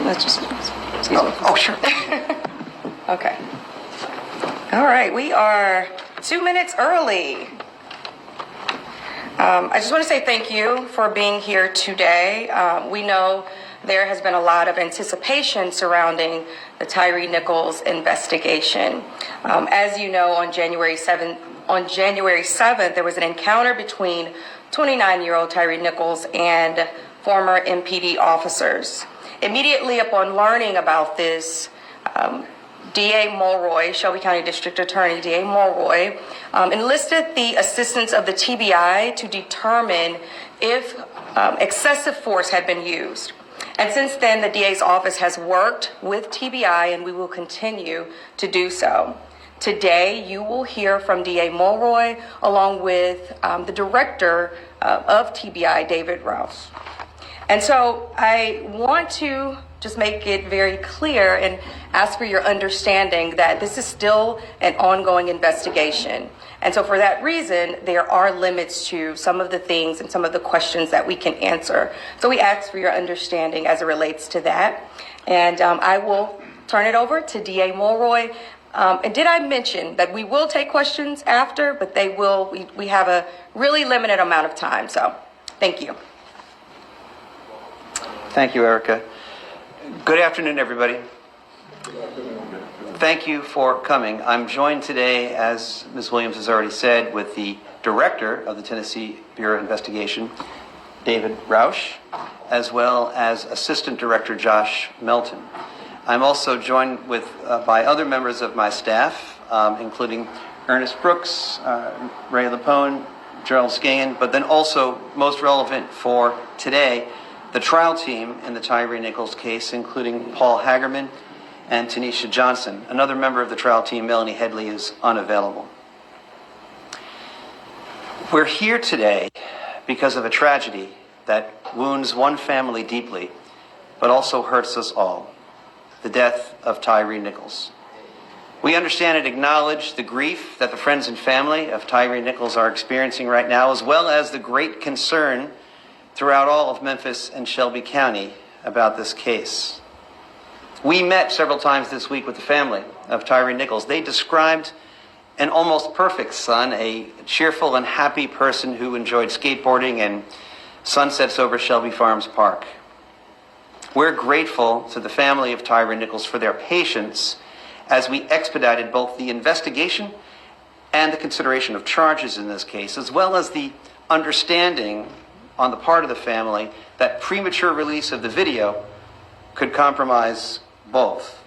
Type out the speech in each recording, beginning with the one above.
Let's just, excuse me. Oh, sure. Okay. All right, we are 2 minutes early. I just want to say thank you for being here today. We know there has been a lot of anticipation surrounding the Tyre Nicols investigation. As you know, on January 7th, there was an encounter between 29-year-old Tyre Nicols and former MPD officers. Immediately upon learning about this, DA Mulroy, Shelby County District Attorney DA Mulroy, enlisted the assistance of the TBI to determine if excessive force had been used. And since then, the DA's office has worked with TBI, and we will continue to do so. Today, you will hear from DA Mulroy along with the director of TBI, David Rouse. And so I want to just make it very clear and ask for your understanding that this is still an ongoing investigation. And so for that reason, there are limits to some of the things and some of the questions that we can answer. So we ask for your understanding as it relates to that. And I will turn it over to DA Mulroy. And did I mention that we will take questions after, but we have a really limited amount of time. So thank you. Thank you, Erica. Good afternoon, everybody. Thank you for coming. I'm joined today, as Ms. Williams has already said, with the director of the Tennessee Bureau of Investigation, David Roush, as well as Assistant Director Josh Melton. I'm also joined by other members of my staff, including Ernest Brooks, Ray Lapone, Gerald Scahan, but then also, most relevant for today, the trial team in the Tyre Nicols case, including Paul Hagerman and Tanisha Johnson. Another member of the trial team, Melanie Headley, is unavailable. We're here today because of a tragedy that wounds one family deeply, but also hurts us all: the death of Tyre Nicols. We understand and acknowledge the grief that the friends and family of Tyre Nicols are experiencing right now, as well as the great concern throughout all of Memphis and Shelby County about this case. We met several times this week with the family of Tyre Nicols. They described an almost perfect son, a cheerful and happy person who enjoyed skateboarding and sunsets over Shelby Farms Park. We're grateful to the family of Tyre Nicols for their patience as we expedited both the investigation and the consideration of charges in this case, as well as the understanding on the part of the family that premature release of the video could compromise both.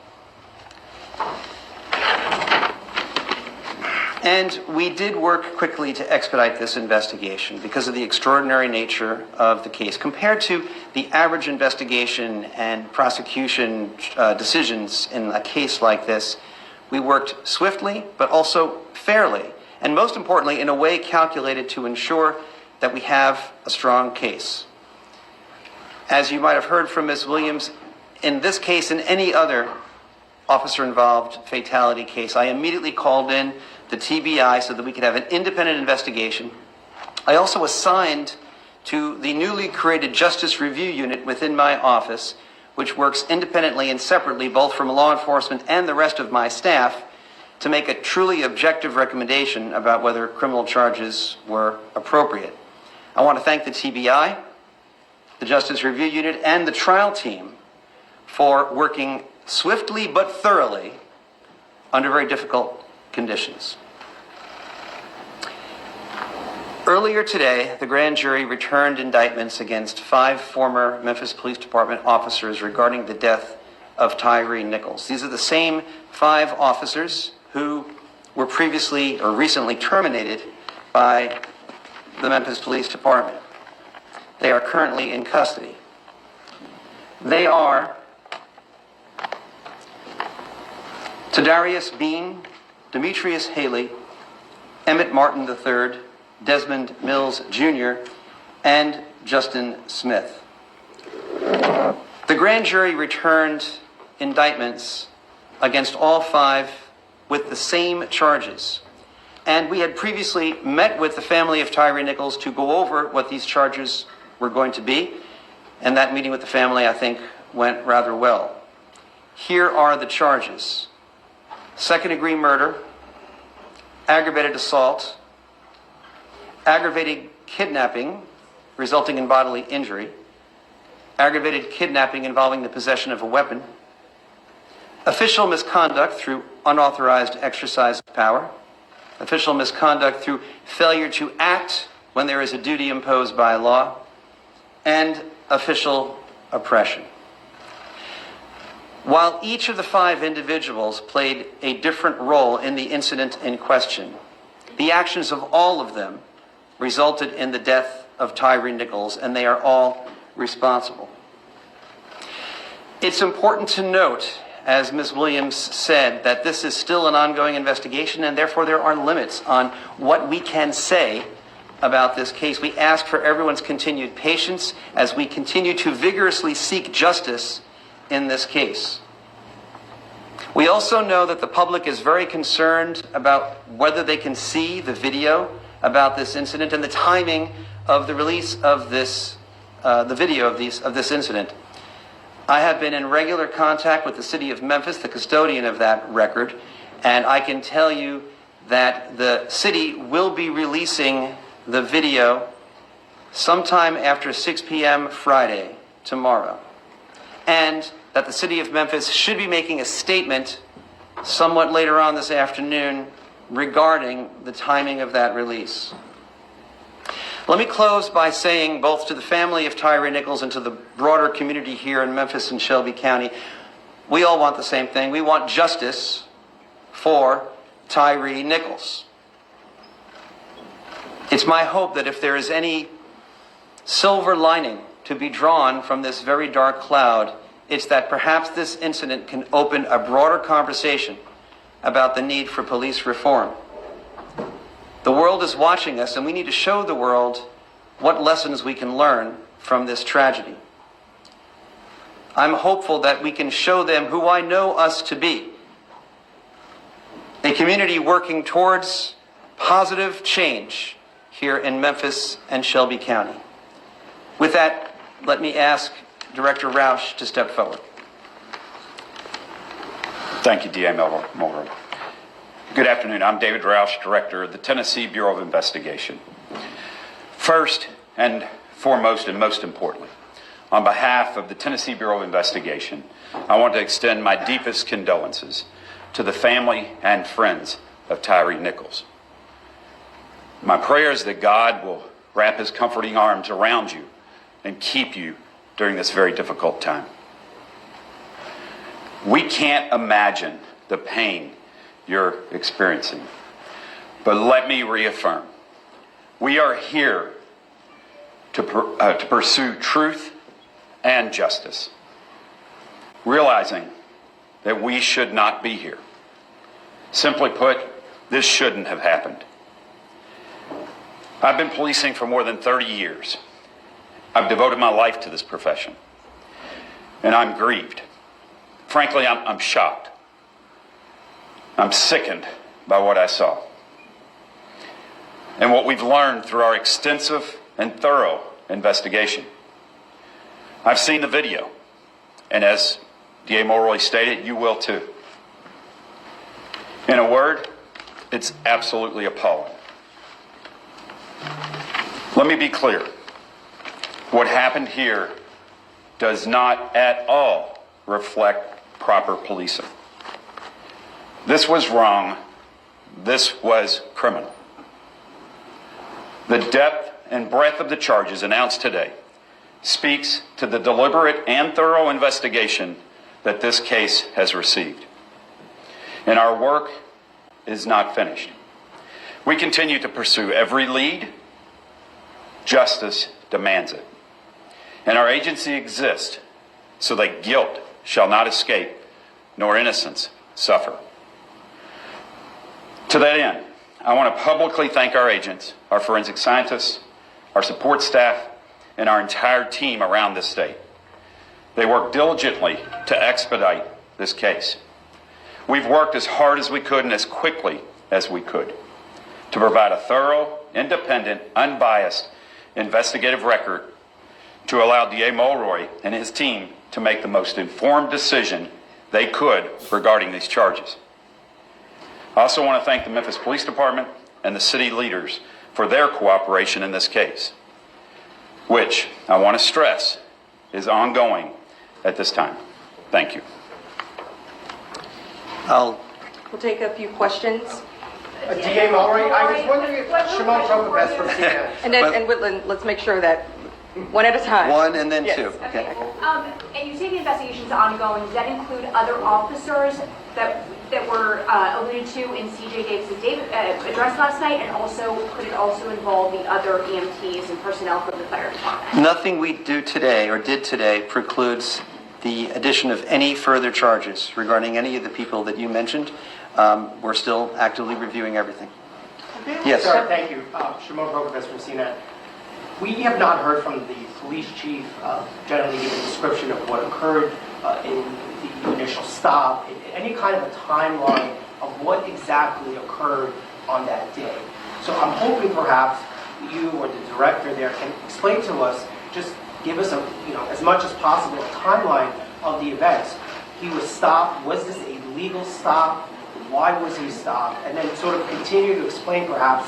And we did work quickly to expedite this investigation because of the extraordinary nature of the case. Compared to the average investigation and prosecution decisions in a case like this, we worked swiftly, but also fairly, and most importantly, in a way calculated to ensure that we have a strong case. As you might have heard from Ms. Williams, in this case and any other officer-involved fatality case, I immediately called in the TBI so that we could have an independent investigation. I also assigned to the newly created Justice Review Unit within my office, which works independently and separately both from law enforcement and the rest of my staff, to make a truly objective recommendation about whether criminal charges were appropriate. I want to thank the TBI, the Justice Review Unit, and the trial team for working swiftly but thoroughly under very difficult conditions. Earlier today, the grand jury returned indictments against 5 former Memphis Police Department officers regarding the death of Tyre Nicols. These are the same 5 officers who were previously or recently terminated by the Memphis Police Department. They are currently in custody. They are Tadarius Bean, Demetrius Haley, Emmett Martin III, Desmond Mills Jr., and Justin Smith. The grand jury returned indictments against all 5 with the same charges. And we had previously met with the family of Tyre Nicols to go over what these charges were going to be. and that meeting with the family, I think, went rather well. Here are the charges: second-degree murder, aggravated assault, aggravated kidnapping resulting in bodily injury, aggravated kidnapping involving the possession of a weapon, official misconduct through unauthorized exercise of power, official misconduct through failure to act when there is a duty imposed by law, and official oppression. While each of the 5 individuals played a different role in the incident in question, the actions of all of them resulted in the death of Tyre Nicols, and they are all responsible. It's important to note, as Ms. Williams said, that this is still an ongoing investigation, and therefore there are limits on what we can say about this case. We ask for everyone's continued patience as we continue to vigorously seek justice in this case. We also know that the public is very concerned about whether they can see the video about this incident and the timing of the release of this, the video of this incident. I have been in regular contact with the city of Memphis, the custodian of that record, and I can tell you that the city will be releasing the video sometime after 6 p.m. Friday, tomorrow, and that the city of Memphis should be making a statement somewhat later on this afternoon regarding the timing of that release. Let me close by saying, both to the family of Tyre Nicols and to the broader community here in Memphis and Shelby County, we all want the same thing. We want justice for Tyre Nicols. It's my hope that if there is any silver lining to be drawn from this very dark cloud, it's that perhaps this incident can open a broader conversation about the need for police reform. The world is watching us, and we need to show the world what lessons we can learn from this tragedy. I'm hopeful that we can show them who I know us to be: a community working towards positive change here in Memphis and Shelby County. With that, let me ask Director Roush to step forward. Thank you, D.A. Mulder. Good afternoon. I'm David Roush, Director of the Tennessee Bureau of Investigation. First and foremost, and most importantly, on behalf of the Tennessee Bureau of Investigation, I want to extend my deepest condolences to the family and friends of Tyre Nicols. My prayer is that God will wrap his comforting arms around you and keep you during this very difficult time. We can't imagine the pain you're experiencing, but let me reaffirm, we are here to pursue truth and justice, realizing that we should not be here. Simply put, this shouldn't have happened. I've been policing for more than 30 years. I've devoted my life to this profession, and I'm grieved. Frankly, I'm shocked. I'm sickened by what I saw and what we've learned through our extensive and thorough investigation. I've seen the video, and as D.A. Mulroy stated, you will too. In a word, it's absolutely appalling. Let me be clear. What happened here does not at all reflect proper policing. This was wrong. This was criminal. The depth and breadth of the charges announced today speaks to the deliberate and thorough investigation that this case has received. And our work is not finished. We continue to pursue every lead. Justice demands it. And our agency exists so that guilt shall not escape, nor innocence suffer. To that end, I want to publicly thank our agents, our forensic scientists, our support staff, and our entire team around this state. They worked diligently to expedite this case. We've worked as hard as we could and as quickly as we could to provide a thorough, independent, unbiased investigative record to allow DA Mulroy and his team to make the most informed decision they could regarding these charges. I also want to thank the Memphis Police Department and the city leaders for their cooperation in this case, which I want to stress is ongoing at this time. Thank you. I'll We'll take a few questions. DA Mulroy, I was wondering if Shimon Prokopes from CNN. And then, and Whitland, let's make sure that one at a time. one and then Yes. two. Okay. And you say the investigation is ongoing. Does that include other officers that were alluded to in CJ Davis's address last night? And also, could it also involve the other EMTs and personnel from the fire department? Nothing we do today or did today precludes the addition of any further charges regarding any of the people that you mentioned. We're still actively reviewing everything. Yes. Sir, thank you. Shimon Prokopes from CNN. We have not heard from the police chief generally give a description of what occurred in the initial stop, any kind of a timeline of what exactly occurred on that day. So I'm hoping perhaps you or the director there can explain to us, just give us as much as possible a timeline of the events. He was stopped. Was this a legal stop? Why was he stopped? And then sort of continue to explain perhaps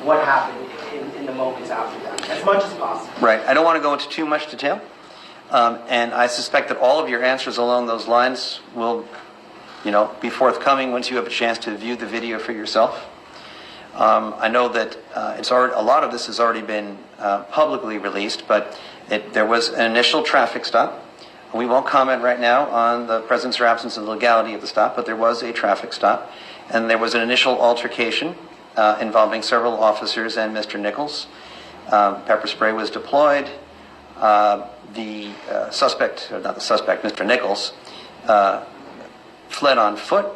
what happened in the moments after that, as much as possible. Right. I don't want to go into too much detail. And I suspect that all of your answers along those lines will, be forthcoming once you have a chance to view the video for yourself. I know that a lot of this has already been publicly released, but there was an initial traffic stop. We won't comment right now on the presence or absence of the legality of the stop, but there was a traffic stop, and there was an initial altercation involving several officers and Mr. Nichols. Pepper spray was deployed. The suspect, or not the suspect, Mr. Nichols, fled on foot.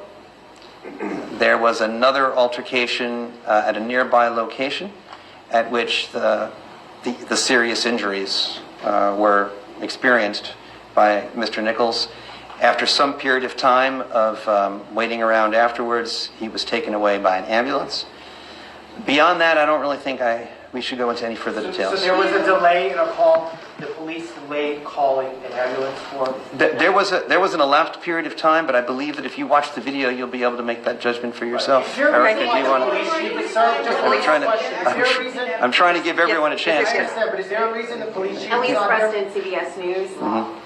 There was another altercation at a nearby location at which the serious injuries were experienced by Mr. Nichols. After some period of time of waiting around afterwards, he was taken away by an ambulance. Beyond that, I don't really think we should go into any further details. So there was a delay in a call. The police delayed calling an ambulance for. There was an elapsed period of time, but I believe that if you watch the video, you'll be able to make that judgment for yourself. Erica, do you want to? I'm trying to give everyone a chance. But is there a reason the police chief Elise is not here? Preston, CBS News.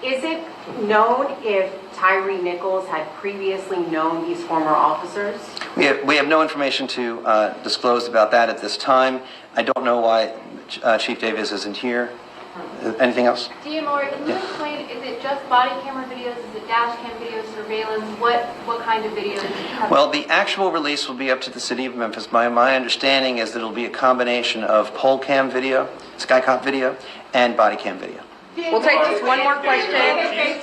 Is it known if Tyre Nicols had previously known these former officers? We have no information to disclose about that at this time. I don't know why Chief Davis isn't here. Anything else? DA Mulroy, can you explain, is it just body camera videos, is it dash cam videos, surveillance, what kind of videos? Well, the actual release will be up to the city of Memphis. My understanding is that it'll be a combination of pole cam video, skycop video, and body cam video. We'll take just one more question.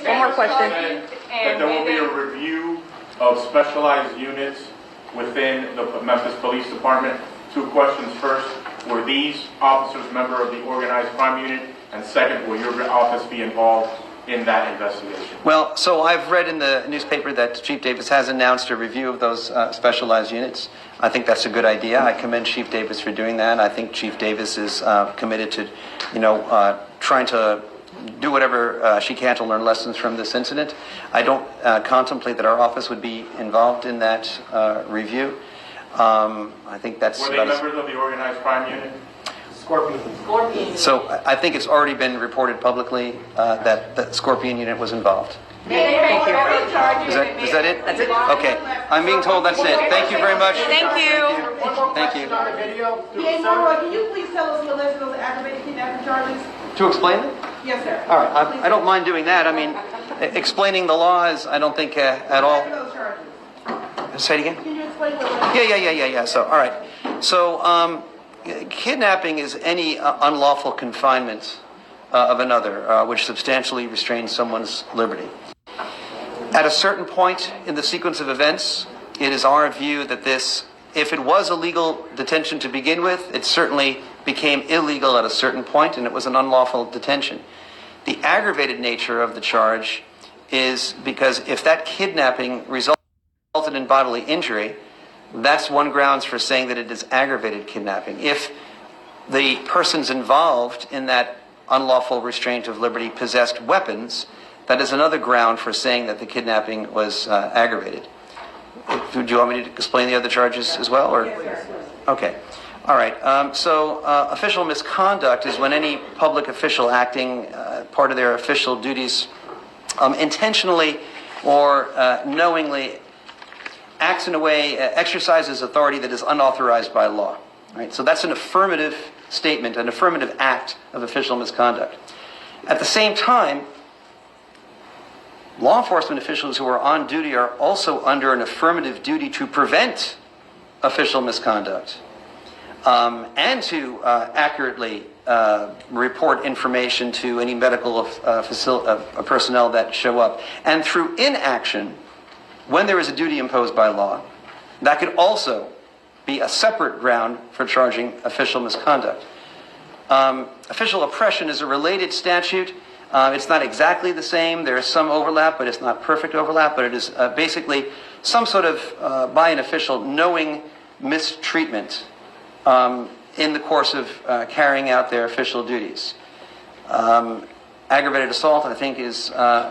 One more question. That there will be a review of specialized units within the Memphis Police Department. Two questions. First, were these officers member of the organized crime unit? And second, will your office be involved in that investigation? Well, so I've read in the newspaper that Chief Davis has announced a review of those specialized units. I think that's a good idea. I commend Chief Davis for doing that. I think Chief Davis is committed to, trying to do whatever she can to learn lessons from this incident. I don't contemplate that our office would be involved in that review. I think that's Were they members of the organized crime unit? Scorpion. So I think it's already been reported publicly that the Scorpion unit was involved. Thank you. Is that it? That's it? Okay. I'm being told that's it. Thank you very much. Thank you. One more Thank question you. on the video. DA Mulroy, can you please tell us your list of those aggravated kidnapping charges? To explain it? Yes, sir. All right. I don't mind doing that. I mean, explaining the law is, I don't think at all. Those charges. Say it again? Can you explain your list? Yeah. So, all right. So, kidnapping is any unlawful confinement of another, which substantially restrains someone's liberty. At a certain point in the sequence of events, it is our view that this, if it was a legal detention to begin with, it certainly became illegal at a certain point, and it was an unlawful detention. The aggravated nature of the charge is because if that kidnapping resulted in bodily injury, that's one grounds for saying that it is aggravated kidnapping. If the persons involved in that unlawful restraint of liberty, possessed weapons, that is another ground for saying that the kidnapping was aggravated. Do you want me to explain the other charges as well? Or? Okay. All right. Official misconduct is when any public official acting part of their official duties intentionally or knowingly acts in a way, exercises authority that is unauthorized by law. Right? So that's an affirmative statement, an affirmative act of official misconduct. At the same time, law enforcement officials who are on duty are also under an affirmative duty to prevent official misconduct and to accurately report information to any medical personnel that show up. And through inaction, when there is a duty imposed by law, that could also be a separate ground for charging official misconduct. Official oppression is a related statute. It's not exactly the same. There is some overlap, but it's not perfect overlap. But it is basically some sort of, by an official, knowing mistreatment in the course of carrying out their official duties. Aggravated assault, I think, is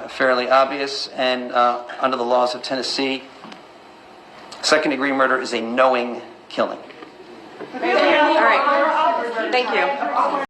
fairly obvious. And under the laws of Tennessee, second-degree murder is a knowing killing. All right. Thank you.